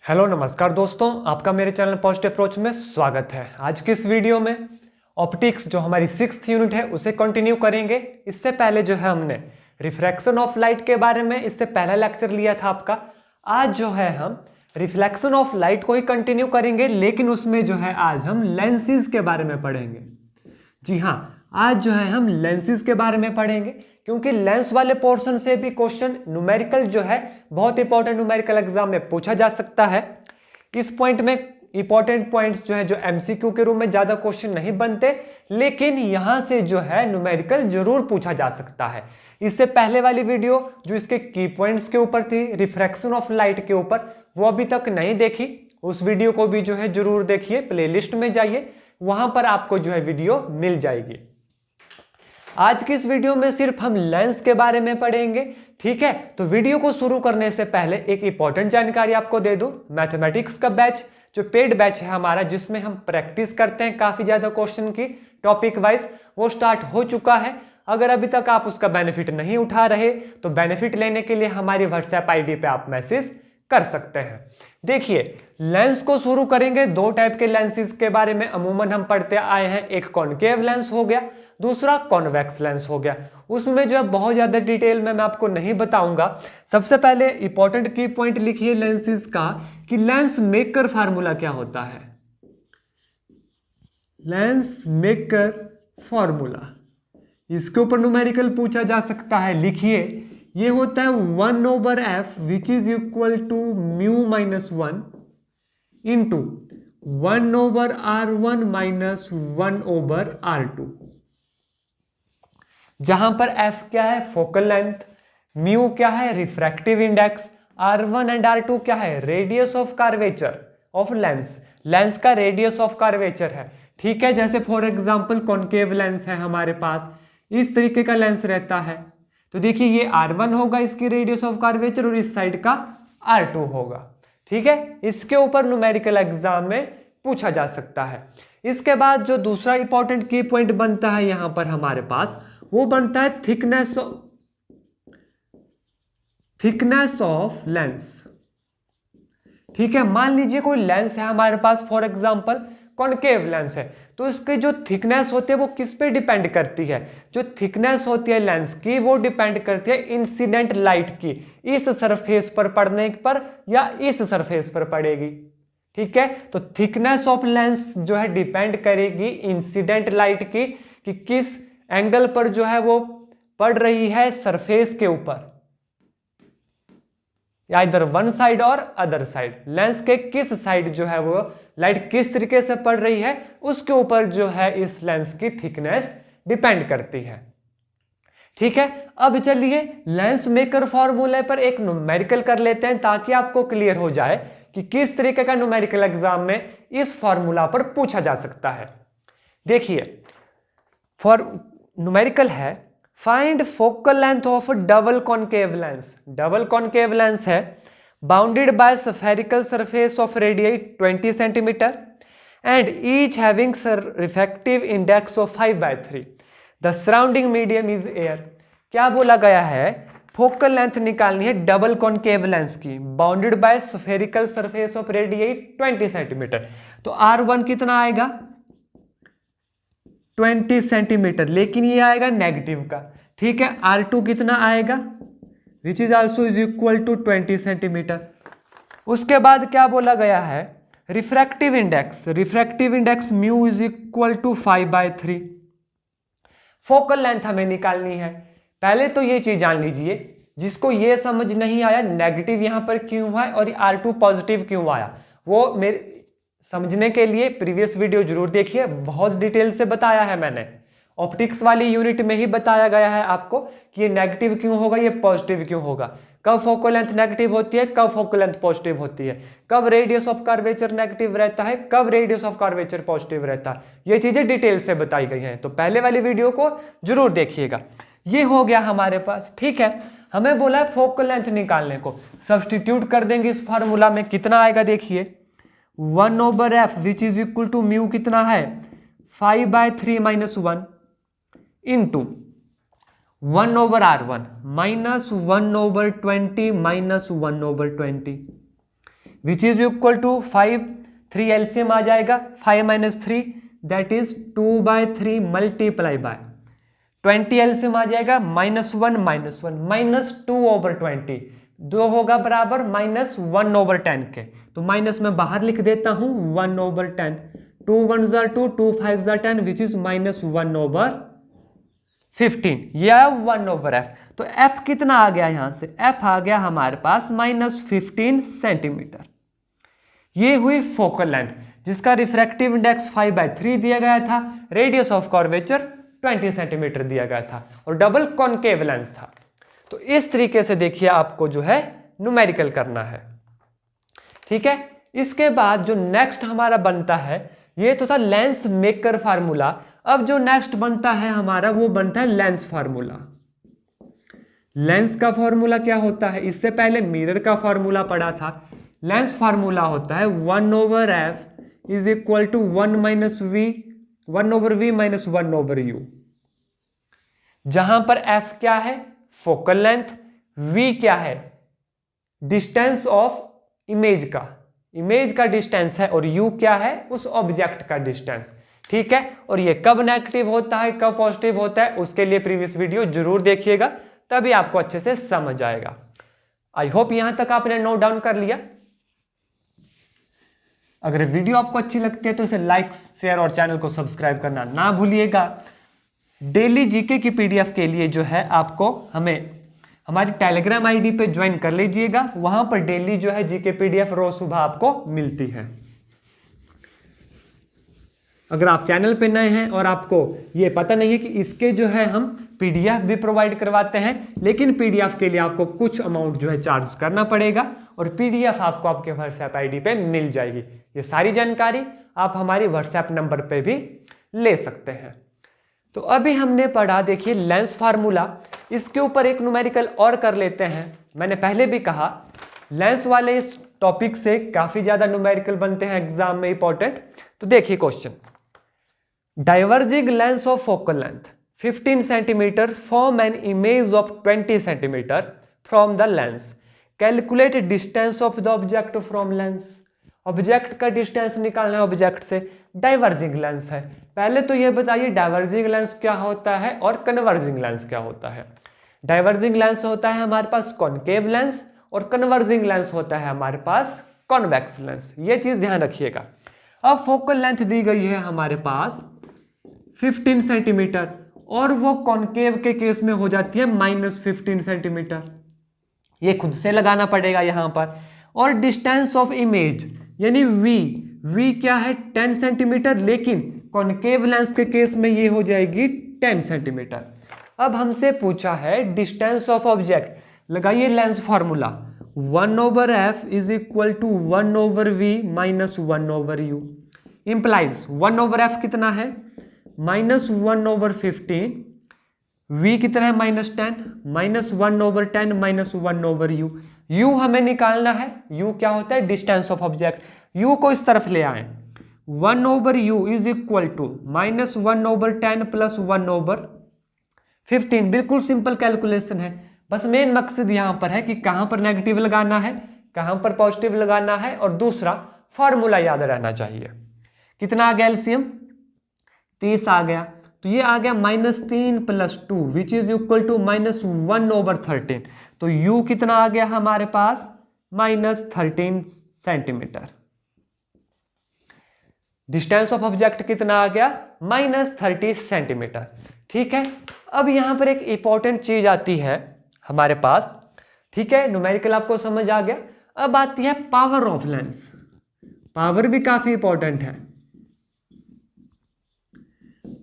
Hello नमस्कार दोस्तों, आपका मेरे चैनल पॉजिटिव अप्रोच में स्वागत है। आज की इस वीडियो में ऑप्टिक्स जो हमारी 6th यूनिट है उसे कंटिन्यू करेंगे। इससे पहले जो है हमने रिफ्रैक्शन ऑफ लाइट के बारे में इससे पहला लेक्चर लिया था आपका। आज जो है हम रिफ्लेक्शन ऑफ लाइट को ही कंटिन्यू करेंगे, लेकिन उसमें जो है आज हम लेंसेज के बारे में पढ़ेंगे। जी हाँ, आज जो है हम लेंसेज के बारे में पढ़ेंगे, क्योंकि लेंस वाले पोर्शन से भी क्वेश्चन न्यूमेरिकल जो है बहुत इंपॉर्टेंट न्यूमेरिकल एग्जाम में पूछा जा सकता है। इस पॉइंट में इंपॉर्टेंट पॉइंट्स जो है जो एमसीक्यू के रूप में ज्यादा क्वेश्चन नहीं बनते, लेकिन यहां से जो है न्यूमेरिकल जरूर पूछा जा सकता है। इससे पहले वाली वीडियो जो इसके की पॉइंट्स के ऊपर थी, रिफ्रैक्शन ऑफ लाइट के ऊपर, वो अभी तक नहीं देखी, उस वीडियो को भी जो है जरूर देखिए। प्लेलिस्ट में जाइए, वहां पर आपको जो है वीडियो मिल जाएगी। आज की इस वीडियो में सिर्फ हम लेंस के बारे में पढ़ेंगे, ठीक है। तो वीडियो को शुरू करने से पहले एक इंपॉर्टेंट जानकारी आपको दे दूं। मैथमेटिक्स का बैच जो पेड बैच है हमारा, जिसमें हम प्रैक्टिस करते हैं काफी ज्यादा क्वेश्चन की टॉपिक वाइज, वो स्टार्ट हो चुका है। अगर अभी तक आप उसका बेनिफिट नहीं उठा रहे तो बेनिफिट लेने के लिए हमारी व्हाट्सएप आईडी पे आप मैसेज कर सकते हैं। देखिए, लेंस को शुरू करेंगे। दो टाइप के लेंसेज के बारे में अमूमन हम पढ़ते आए हैं, एक कॉनकेव लेंस हो गया, दूसरा कॉन्वेक्स लेंस हो गया। उसमें जो है बहुत ज्यादा डिटेल में मैं आपको नहीं बताऊंगा। सबसे पहले इंपॉर्टेंट की पॉइंट लिखिए लेंसेज का, कि लेंस मेकर फार्मूला क्या होता है। लेंस मेकर फॉर्मूला, इसके ऊपर न्यूमेरिकल पूछा जा सकता है। लिखिए, ये होता है 1/f which is equal to mu minus 1 into 1/r1 minus 1/r2, जहां पर f क्या है, फोकल लेंथ, म्यू क्या है, refractive index, r1 and r2 क्या है, radius of curvature of lens. Lens का रेडियस ऑफ कर्वेचर है, ठीक है। जैसे फॉर एग्जांपल कॉनकेव लेंस है हमारे पास, इस तरीके का लेंस रहता है। तो देखिए, ये r1 होगा इसकी रेडियस ऑफ कर्वेचर, और इस साइड का r2 होगा, ठीक है। इसके ऊपर न्यूमेरिकल एग्जाम में पूछा जा सकता है। इसके बाद जो दूसरा इंपॉर्टेंट की पॉइंट बनता है यहां पर हमारे पास, वो बनता है थिकनेस ऑफ लेंस, ठीक है। मान लीजिए कोई लेंस है हमारे पास, फॉर एग्जांपल कॉनकेव लेंस है, तो इसकी जो थिकनेस होती है वो किस पे डिपेंड करती है। जो थिकनेस होती है लेंस की, वो डिपेंड करती है इंसिडेंट लाइट की, इस सरफेस पर पड़ने पर या इस सरफेस पर पड़ेगी, ठीक है। तो थिकनेस ऑफ लेंस जो है डिपेंड करेगी इंसिडेंट लाइट की, कि किस एंगल पर जो है वो पड़ रही है सरफेस के ऊपर, या इधर वन साइड और अदर साइड, लेंस के किस साइड जो है वो लाइट किस तरीके से पड़ रही है, उसके ऊपर जो है इस लेंस की थिकनेस डिपेंड करती है, ठीक है। अब चलिए लेंस मेकर फॉर्मूले पर एक न्यूमेरिकल कर लेते हैं, ताकि आपको क्लियर हो जाए कि किस तरीके का न्यूमेरिकल एग्जाम में इस फॉर्मूला पर पूछा जा सकता है। देखिए, फॉर न्यूमेरिकल है, find focal length of double concave lens. Double concave lens है, bounded by spherical surface of radius 20 centimetre and each having refractive index of 5/3। The surrounding medium is air. क्या बोला गया है, फोकल लेंथ निकालनी है double concave lens की, bounded by spherical surface of radius 20 centimetre. तो R1 कितना आएगा, 20 सेंटीमीटर, लेकिन ये आएगा नेगेटिव का, ठीक है। R2 कितना आएगा, which is also is equal to 20 centimetre. उसके बाद क्या बोला गया है, refractive index, refractive index mu is equal to 5/3। Focal length हमें निकालनी है। पहले तो ये चीज जान लीजिए, जिसको ये समझ नहीं आया नेगेटिव यहां पर क्यों है और R2 पॉजिटिव क्यों आया, वो मेरे समझने के लिए प्रीवियस वीडियो जरूर देखिए, बहुत डिटेल से बताया है मैंने। ऑप्टिक्स वाली यूनिट में ही बताया गया है आपको कि ये नेगेटिव क्यों होगा, ये पॉजिटिव क्यों होगा, कब फोकल लेंथ नेगेटिव होती है, कब फोकल लेंथ पॉजिटिव होती है, कब रेडियस ऑफ कर्वेचर नेगेटिव रहता है, कब रेडियस ऑफ कर्वेचर पॉजिटिव रहता है। ये चीजें डिटेल से बताई गई हैं, तो पहले वाली वीडियो को जरूर देखिएगा। ये हो गया हमारे पास, ठीक है। हमें बोला है फोकल लेंथ निकालने को, सब्सटीट्यूट कर देंगे इस फॉर्मूला में। कितना आएगा, देखिए 1/f which is equal to mu कितना है, 5/3 minus 1 into 1/r1 minus 1/20 minus 1/20। Which is equal to 5, 3 LCM आ जाएगा, 5 minus 3 that is 2/3 multiply by 20 LCM आ जाएगा, -1 -2/20 जो होगा बराबर -1/10 के। तो माइनस में बाहर लिख देता हूं 1/10, 2 1 जार 2, 2 5 जार 10 विच इज -1/15, या 1/f। तो f कितना आ गया यहां से, f आ गया हमारे पास -15 सेंटीमीटर। ये हुई फोकल लेंथ जिसका रिफ्रैक्टिव इंडेक्स 5/3 दिया गया था, रेडियस ऑफ कर्वेचर 20 सेंटीमीटर दिया गया था और डबल कॉनकेव लेंस था। तो इस तरीके से देखिए आपको जो है न्यूमेरिकल करना है, ठीक है। इसके बाद जो नेक्स्ट हमारा बनता है, ये तो था लेंस मेकर फार्मूला। अब जो नेक्स्ट बनता है हमारा वो बनता है लेंस फार्मूला। लेंस का फार्मूला क्या होता है, इससे पहले मिरर का फार्मूला पढ़ा था। लेंस फार्मूला होता है 1/f is equal to 1/v minus 1/u, जहां पर f क्या है फोकल लेंथ, v क्या है डिस्टेंस ऑफ इमेज का डिस्टेंस है, और u क्या है उस ऑब्जेक्ट का डिस्टेंस, ठीक है। और ये कब नेगेटिव होता है कब पॉजिटिव होता है उसके लिए प्रीवियस वीडियो जरूर देखिएगा, तभी आपको अच्छे से समझ आएगा। आई होप यहां तक आपने नोट डाउन कर लिया। अगर वीडियो आपको अच्छी लगती है तो इसे लाइक शेयर और चैनल को सब्सक्राइब करना ना भूलिएगा। डेली जीके की पीडीएफ के लिए जो है आपको हमारी टेलीग्राम आईडी पे ज्वाइन कर लीजिएगा, वहां पर डेली जो है जीके पीडीएफ रोज सुबह आपको मिलती है। अगर आप चैनल पे नए हैं और आपको ये पता नहीं है कि इसके जो है हम पीडीएफ भी प्रोवाइड करवाते हैं, लेकिन पीडीएफ के लिए आपको कुछ अमाउंट जो है चार्ज करना पड़ेगा और पीडीएफ आपको आपके व्हाट्सएप आईडी पे मिल जाएगी। ये सारी जानकारी आप हमारी व्हाट्सएप नंबर पे भी ले सकते हैं। तो अभी हमने पढ़ा देखिए लेंस फार्मूला, इसके ऊपर एक न्यूमेरिकल और कर लेते हैं। मैंने पहले भी कहा लेंस वाले इस टॉपिक से काफी ज्यादा न्यूमेरिकल बनते हैं एग्जाम में इंपॉर्टेंट। तो देखिए question, diverging lens of focal length 15 centimetre form an image of 20 centimetre from the lens, calculate distance of the object from lens. Object का डिस्टेंस निकालना है ऑब्जेक्ट से, डाइवर्जिंग लेंस है। पहले तो ये बताइए डाइवर्जिंग लेंस क्या होता है और कन्वर्जिंग लेंस क्या होता है। डाइवर्जिंग लेंस होता है हमारे पास कॉनकेव लेंस और कन्वर्जिंग लेंस होता है हमारे पास कॉन्वेक्स लेंस, ये चीज ध्यान रखिएगा। अब फोकल लेंथ दी गई है हमारे पास 15 सेंटीमीटर और वो कॉनकेव के केस में हो जाती है -15 सेंटीमीटर, ये खुद से लगाना पड़ेगा यहां पर। और डिस्टेंस ऑफ इमेज यानी v क्या है 10 सेंटीमीटर, लेकिन कॉनकेव लेंस के केस में ये हो जाएगी 10 सेंटीमीटर। अब हमसे पूछा है डिस्टेंस ऑफ ऑब्जेक्ट, लगाइए lens formula 1/f is equal to 1/v minus 1/u, implies 1/f कितना है -1/15, v कितना है -10, -1/10 माइनस 1/u। u हमें निकालना है, u क्या होता है डिस्टेंस ऑफ ऑब्जेक्ट, u को इस तरफ ले आए 1/u is equal to -1/10 plus 1/15। बिल्कुल सिंपल कैलकुलेशन है, बस मेन मकसद यहां पर है कि कहां पर नेगेटिव लगाना है कहां पर पॉजिटिव लगाना है, और दूसरा फॉर्मूला याद रहना चाहिए। कितना आ गया एलसीएम 30 आ गया, तो ये आ गया -3 + 2 विच इज इक्वल टू -1/13। तो u कितना आ गया हमारे पास -13 सेंटीमीटर। डिस्टेंस ऑफ ऑब्जेक्ट कितना आ गया -30 सेंटीमीटर, ठीक है। अब यहां पर एक इंपॉर्टेंट चीज आती है हमारे पास, ठीक है। न्यूमेरिकल आपको समझ आ गया। अब आती है पावर ऑफ लेंस, पावर भी काफी इंपॉर्टेंट है।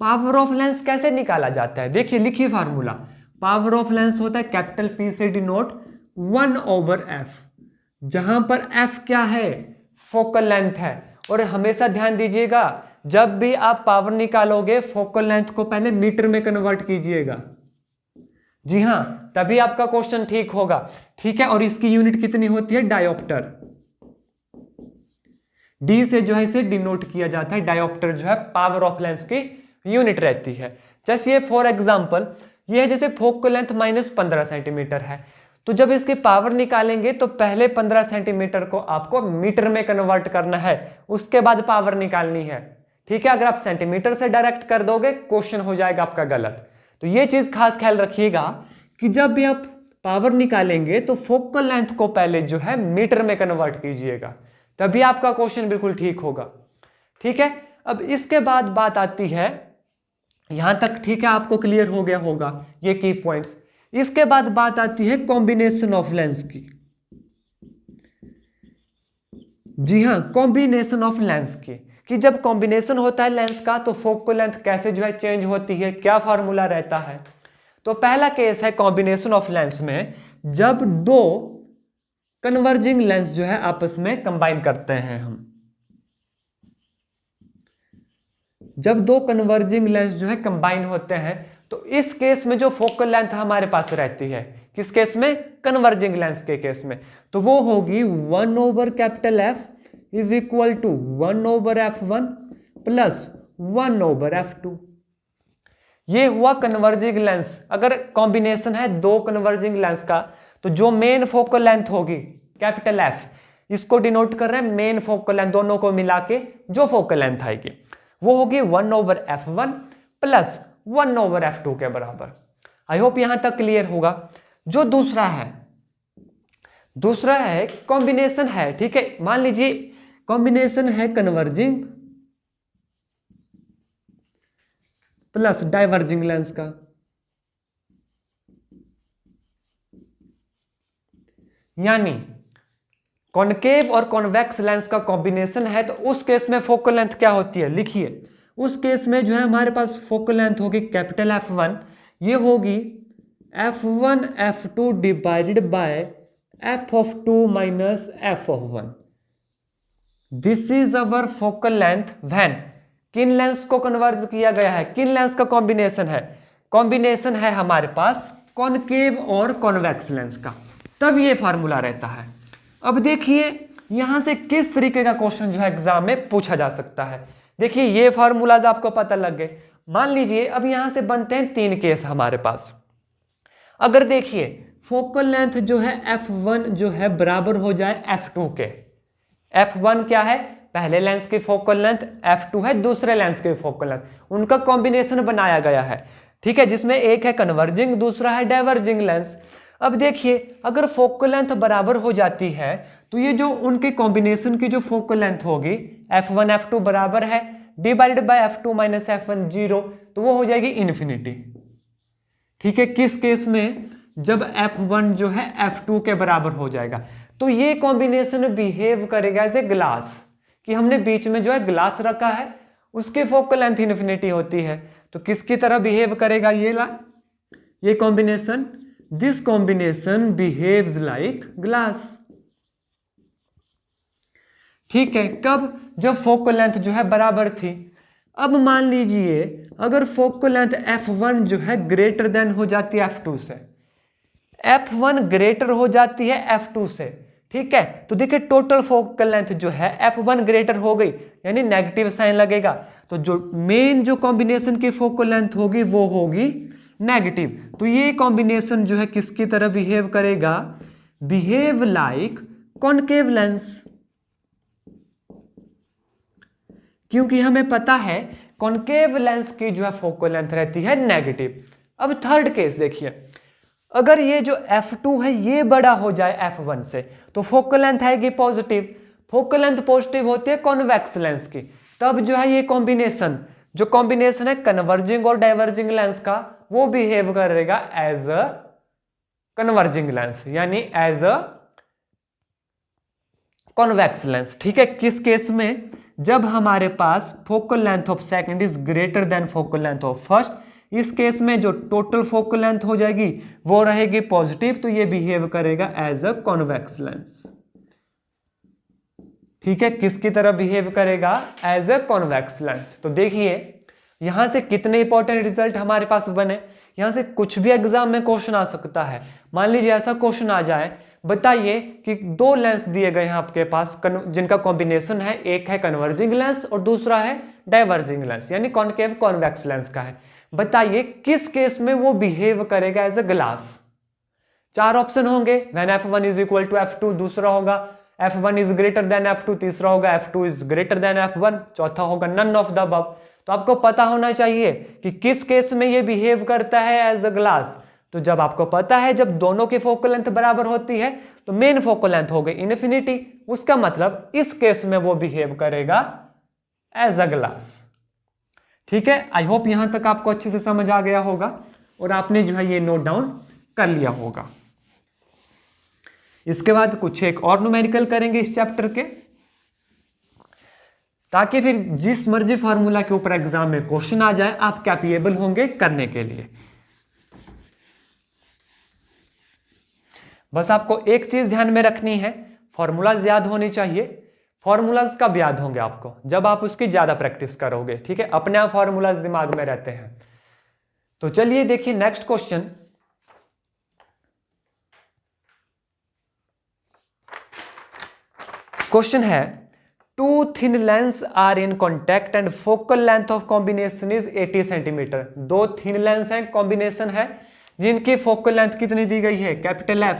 पावर ऑफ लेंस कैसे निकाला जाता है, देखिए लिखिए फार्मूला, पावर ऑफ लेंस होता है कैपिटल P से डिनोट 1/f, जहां पर f क्या है फोकल लेंथ है। और हमेशा ध्यान दीजिएगा जब भी आप पावर निकालोगे फोकल लेंथ को पहले मीटर में कन्वर्ट कीजिएगा, जी हां, तभी आपका क्वेश्चन ठीक होगा, ठीक है। और इसकी यूनिट कितनी होती है डायोप्टर, d से जो है इसे डिनोट किया जाता है, डायोप्टर जो है पावर ऑफ लेंस की यूनिट रहती है। जैसे ये फॉर एग्जांपल ये है जैसे फोकल लेंथ -15 सेंटीमीटर है, तो जब इसकी पावर निकालेंगे तो पहले 15 सेंटीमीटर को आपको मीटर में कन्वर्ट करना है, उसके बाद पावर निकालनी है। ठीक है, अगर आप सेंटीमीटर से डायरेक्ट कर दोगे क्वेश्चन हो जाएगा आपका गलत। तो ये चीज खास ख्याल रखिएगा कि जब भी आप पावर निकालेंगे तो फोकल लेंथ को पहले जो है मीटर में कन्वर्ट कीजिएगा, तभी आपका क्वेश्चन बिल्कुल ठीक होगा। ठीक है, अब इसके बाद बात आती है, यहां तक ठीक है, आपको क्लियर हो गया होगा ये की पॉइंट्स। इसके बाद बात आती है कॉम्बिनेशन ऑफ लेंस की। जी हां, कॉम्बिनेशन ऑफ लेंस की, कि जब कॉम्बिनेशन होता है लेंस का तो फोकल लेंथ कैसे जो है चेंज होती है, क्या फार्मूला रहता है। तो पहला केस है कॉम्बिनेशन ऑफ लेंस में, जब दो कन्वर्जिंग लेंस जो है आपस में कंबाइन करते हैं हम। जब दो कन्वर्जिंग लेंस जो है कंबाइन होते हैं तो इस केस में जो फोकल लेंथ हमारे पास रहती है, किस केस में, कन्वर्जिंग लेंस के केस में, तो वो होगी 1/F is equal to 1/F1 plus 1/F2। ये हुआ कन्वर्जिंग लेंस। अगर कॉम्बिनेशन है दो कन्वर्जिंग लेंस का तो जो मेन फोकल लेंथ होगी कैपिटल F, इसको डिनोट कर रहे हैं मेन फोकल लेंथ, दोनों को मिला के जो फोकल लेंथ आएगी वो होगी 1/F1 प्लस 1/F2 के बराबर। आई होप यहां तक क्लियर होगा। जो दूसरा है कॉम्बिनेशन है, ठीक है, मान लीजिए कॉम्बिनेशन है कन्वर्जिंग प्लस डाइवर्जिंग लेंस का। यानी कॉनकेव और कॉन्वेक्स लेंस का कॉम्बिनेशन है, तो उस केस में फोकल लेंथ क्या होती है, लिखिए। उस केस में जो है हमारे पास फोकल लेंथ होगी कैपिटल F1, ये होगी F1 F2 divided by F(2) minus F(1). This is our focal length when किन लेंस को कन्वर्ज किया गया है, किन लेंस का कॉम्बिनेशन है, कॉम्बिनेशन है हमारे पास कॉनकेव और कॉन्वेक्स लेंस का, तब ये फार्मूला रहता है। अब देखिए यहां से किस तरीके का क्वेश्चन जो है एग्जाम में पूछा जा सकता है। देखिए ये फार्मूलाज आपको पता लग गए। मान लीजिए अब यहां से बनते हैं 3 केस हमारे पास। अगर देखिए फोकल लेंथ जो है F1 जो है बराबर हो जाए F2 के। F1 क्या है, पहले लेंस की फोकल लेंथ, F2 है दूसरे लेंस की फोकल लेंथ, उनका कॉम्बिनेशन बनाया गया है। ठीक है, जिसमें एक है कन्वर्जिंग, दूसरा है डाइवर्जिंग लेंस। अब देखिए अगर फोकल लेंथ बराबर हो जाती है तो ये जो उनके कॉम्बिनेशन की जो फोकल लेंथ होगी F1 F2 बराबर है divided by F2 minus F1 0, तो वो हो जाएगी इन्फिनिटी। ठीक है, किस केस में, जब F1 जो है F2 के बराबर हो जाएगा तो ये कॉम्बिनेशन बिहेव करेगा एज ए ग्लास, कि हमने बीच में जो है ग्लास रखा है, उसकी फोकल लेंथ इन्फिनिटी होती है, तो किसकी तरह बिहेव करेगा ये combination, this combination behaves like glass. ठीक है, कब, जब फोकल लेंथ जो है बराबर थी। अब मान लीजिए अगर फोकल लेंथ F1 जो है ग्रेटर देन हो जाती है F2 से, F1 ग्रेटर हो जाती है F2 से, ठीक है, तो देखिए टोटल फोकल लेंथ जो है F1 ग्रेटर हो गई, यानी नेगेटिव साइन लगेगा, तो जो मेन जो कॉम्बिनेशन की फोकल लेंथ होगी वो होगी नेगेटिव। तो ये कॉम्बिनेशन जो है किसकी तरह बिहेव करेगा, बिहेव लाइक कॉनकेव लेंस, क्योंकि हमें पता है कॉनकेव लेंस की जो है फोकल लेंथ रहती है नेगेटिव। अब थर्ड केस देखिए, अगर ये जो F2 है ये बड़ा हो जाए F1 से तो फोकल लेंथ आएगी पॉजिटिव। फोकल लेंथ पॉजिटिव होती है कॉन्वेक्स लेंस की, तब जो है ये कॉम्बिनेशन है कन्वर्जिंग और डाइवर्जिंग लेंस का, वो बिहेव करेगा एज अ कन्वर्जिंग लेंस, यानी एज अ कॉन्वेक्स लेंस। ठीक है, किस केस में, जब हमारे पास focal length of second is greater than focal length of first, इस केस में जो टोटल फोकल लेंथ हो जाएगी वो रहेगी पॉजिटिव, तो ये बिहेव करेगा एज अ कॉन्वेक्स लेंस। ठीक है, किसकी तरह बिहेव करेगा, एज अ कॉन्वेक्स लेंस। तो देखिए यहां से कितने इंपॉर्टेंट रिजल्ट हमारे पास बने। यहां से कुछ भी एग्जाम में क्वेश्चन आ सकता है। मान लीजिए ऐसा क्वेश्चन आ जाए, बताइए कि दो लेंस दिए गए हैं आपके पास जिनका कॉम्बिनेशन है, एक है कन्वर्जिंग लेंस और दूसरा है डाइवर्जिंग लेंस, यानी कॉनकेव कॉन्वेक्स लेंस का है। बताइए किस केस में वो बिहेव करेगा एज अ ग्लास। 4 ऑप्शन होंगे, when f1 is equal to f2, दूसरा होगा f1 is greater then f2, तीसरा होगा f2 is greater then f1, चौथा होगा नन ऑफ द अबव। तो आपको पता होना चाहिए कि किस केस में ये बिहेव करता है एज अ ग्लास। तो जब आपको पता है जब दोनों की फोकल लेंथ बराबर होती है तो मेन फोकल लेंथ हो गई इनफिनिटी, उसका मतलब इस केस में वो बिहेव करेगा एज अ ग्लास। ठीक है, आई होप यहां तक आपको अच्छे से समझ आ गया होगा और आपने जो है ये नोट डाउन कर लिया होगा। इसके बाद कुछ एक और न्यूमेरिकल करेंगे इस चैप्टर के, ताकि फिर जिस मर्जी फार्मूला के ऊपर एग्जाम में क्वेश्चन आ जाए आप कैपेबल होंगे करने के लिए। बस आपको एक चीज ध्यान में रखनी है, फॉर्मूलाज याद होनी चाहिए। फॉर्मूलाज कब याद होंगे आपको? जब आप उसकी ज्यादा प्रैक्टिस करोगे। ठीक है, अपने आप फॉर्मूलाज दिमाग में रहते हैं। तो चलिए देखिए नेक्स्ट क्वेश्चन। क्वेश्चन है, two thin lens are in contact and focal length of combination is 80 centimetre. दो थिन लेंस है, कॉम्बिनेशन है, जिनकी फोकल लेंथ कितनी दी गई है? कैपिटल F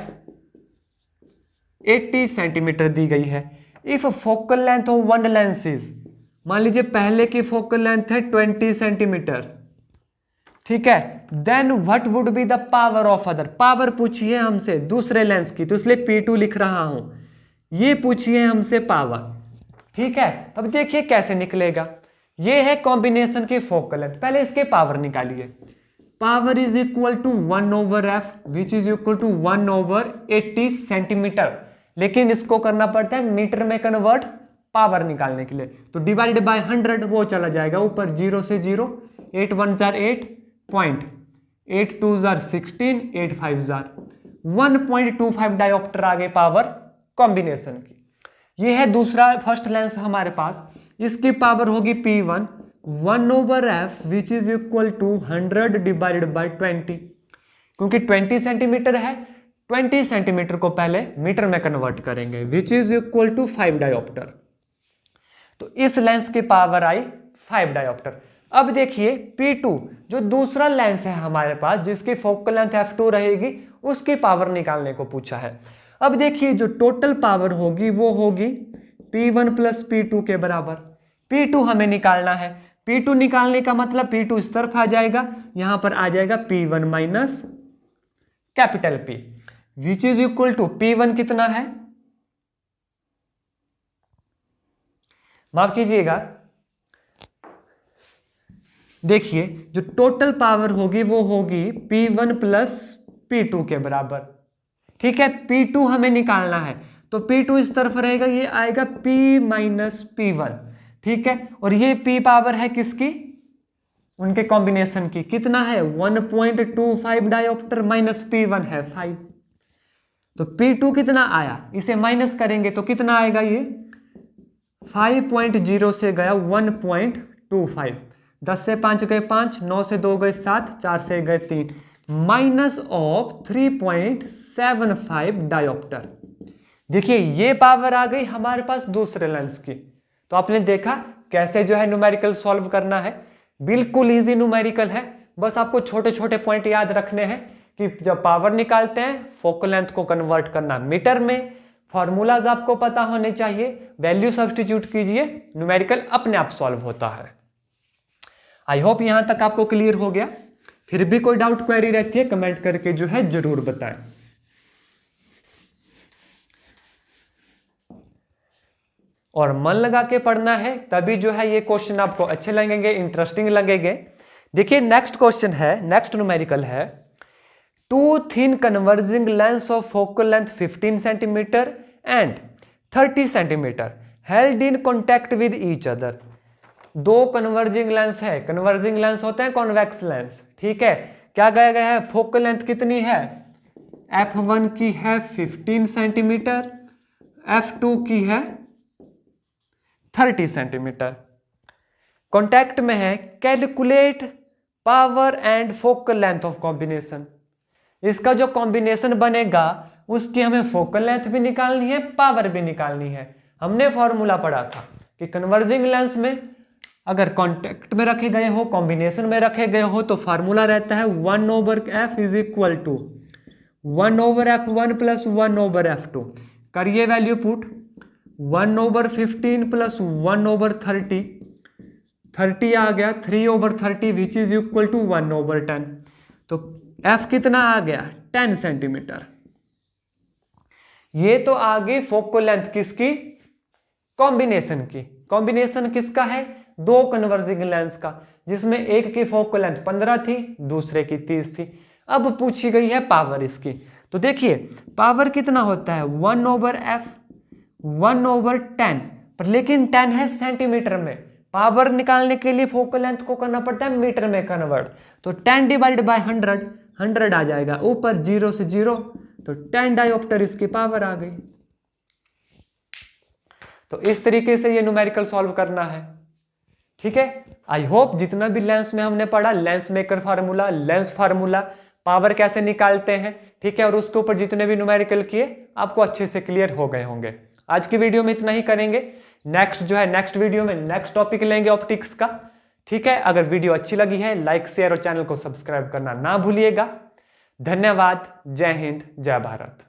80 सेंटीमीटर दी गई है। If focal length of one lens is, मान लीजिए पहले की फोकल लेंथ है 20 सेंटीमीटर, ठीक है, then what would be the power of other. Power पूछिए हमसे दूसरे लेंस की, तो इसलिए P2 लिख रहा हूं। ये पूछिए हमसे पावर। ठीक है, अब देखिए कैसे निकलेगा। ये है कॉम्बिनेशन की फोकल लेंथ, पहले इसके पावर निकालिए। Power is equal to 1/f which is equal to 1/80 centimetre, लेकिन इसको करना पड़ता है मीटर में कन्वर्ट पावर निकालने के लिए। तो डिवाइडेड बाय 100 वो चला जाएगा ऊपर, 0 से 0, 8 1 जार 8 पॉइंट, 8 2 जार 16, 8 5 जार 1.25 डायोप्टर आ गए पावर कॉम्बिनेशन की। ये है दूसरा फर्स्ट लेंस हमारे पास, इसकी पावर होगी P1 1/f which is equal to 100 divided by 20, क्योंकि 20 सेंटीमीटर है, 20 सेंटीमीटर को पहले मीटर में कन्वर्ट करेंगे, which is equal to 5 dioptre. तो इस लेंस की पावर आई 5 डायोप्टर। अब देखिए P2 जो दूसरा लेंस है हमारे पास, जिसकी फोकल लेंथ f2 रहेगी, उसकी पावर निकालने को पूछा है। अब देखिए जो टोटल पावर होगी वो होगी P1 प्लस P2 के बराबर। P2 हमें निकालना है, P2 निकालने का मतलब P2 इस तरफ आ जाएगा, यहां पर आ जाएगा P1 minus capital P which is equal to P1 कितना है, माफ कीजिएगा, देखिए जो टोटल पावर होगी वो होगी P1 प्लस P2 के बराबर। ठीक है, P2 हमें निकालना है, तो P2 इस तरफ रहेगा, ये आएगा P माइनस P1। ठीक है, और ये P पावर है किसकी? उनके कॉम्बिनेशन की। कितना है? 1.25 डायोप्टर माइनस P1 है 5। तो P2 कितना आया? इसे माइनस करेंगे तो कितना आएगा? ये 5.0 से गया 1.25, 10 से 5 गए 5, 9 से 2 गए 7, 4 से गए 3, माइनस ऑफ 3.75 डायोप्टर। देखिए ये पावर आ गई हमारे पास दूसरे लेंस की। तो आपने देखा कैसे जो है न्यूमेरिकल सॉल्व करना है, बिल्कुल इजी न्यूमेरिकल है। बस आपको छोटे छोटे पॉइंट याद रखने हैं कि जब पावर निकालते हैं फोकल लेंथ को कन्वर्ट करना मीटर में, फॉर्मूलाज आपको पता होने चाहिए, वैल्यू सब्स्टिट्यूट कीजिए, न्यूमेरिकल अपने आप सॉल्व होता है। आई होप यहां तक आपको क्लियर हो गया। फिर भी कोई डाउट क्वेरी रहती है कमेंट करके जो है जरूर बताएं। और मन लगा के पढ़ना है, तभी जो है ये क्वेश्चन आपको अच्छे लगेंगे, इंटरेस्टिंग लगेंगे। देखिए नेक्स्ट क्वेश्चन है, नेक्स्ट न्यूमेरिकल है, two thin converging lens of focal length 15 centimetre and 30 centimetre held in contact with each other. दो कन्वर्जिंग लेंस है, कन्वर्जिंग लेंस होते हैं कॉन्वेक्स लेंस। ठीक है, क्या कहा गया है? फोकल लेंथ कितनी है? f1 की है 15 सेंटीमीटर, f2 की है 30 सेंटीमीटर, कॉन्टैक्ट में है। Calculate power and focal length of combination. इसका जो कॉम्बिनेशन बनेगा उसकी हमें फोकल लेंथ भी निकालनी है, पावर भी निकालनी है। हमने फॉर्मूला पढ़ा था कि कन्वर्जिंग लेंस में अगर कॉन्टैक्ट में रखे गए हो, कॉम्बिनेशन में रखे गए हो, तो फार्मूला रहता है 1/f is equal to 1/f1 plus 1/f2, करिए वैल्यू पुट, 1/15 प्लस 1/30, 30 आ गया, 3/30 विच इज इक्वल टू 1/10। तो f कितना आ गया, 10 सेंटीमीटर। ये तो आ गई फोकल लेंथ किसकी, कॉम्बिनेशन की। कॉम्बिनेशन किसका है, दो कन्वर्जिंग लेंस का, जिसमें एक की फोकल लेंथ 15 थी, दूसरे की 30 थी। अब पूछी गई है पावर इसकी, तो देखिए पावर कितना होता है 1/f 1/10, पर लेकिन 10 है सेंटीमीटर में, पावर निकालने के लिए फोकल लेंथ को करना पड़ता है मीटर में कन्वर्ट। तो 10 डिवाइड बाय 100 आ जाएगा, ऊपर 0 से 0, तो 10 डायोप्टर इसकी पावर आ गई। तो इस तरीके से ये न्यूमेरिकल सॉल्व करना है। ठीक है, आई होप जितना भी लेंस में हमने पढ़ा, lens maker formula, lens formula, power कैसे निकालते हैं, ठीक है, और उसके ऊपर जितने भी न्यूमेरिकल किए आपको अच्छे से क्लियर हो गए होंगे। आज की वीडियो में इतना ही करेंगे। नेक्स्ट वीडियो में नेक्स्ट टॉपिक लेंगे ऑप्टिक्स का। ठीक है, अगर वीडियो अच्छी लगी है लाइक शेयर और चैनल को सब्सक्राइब करना ना भूलिएगा। धन्यवाद। जय हिंद, जय भारत।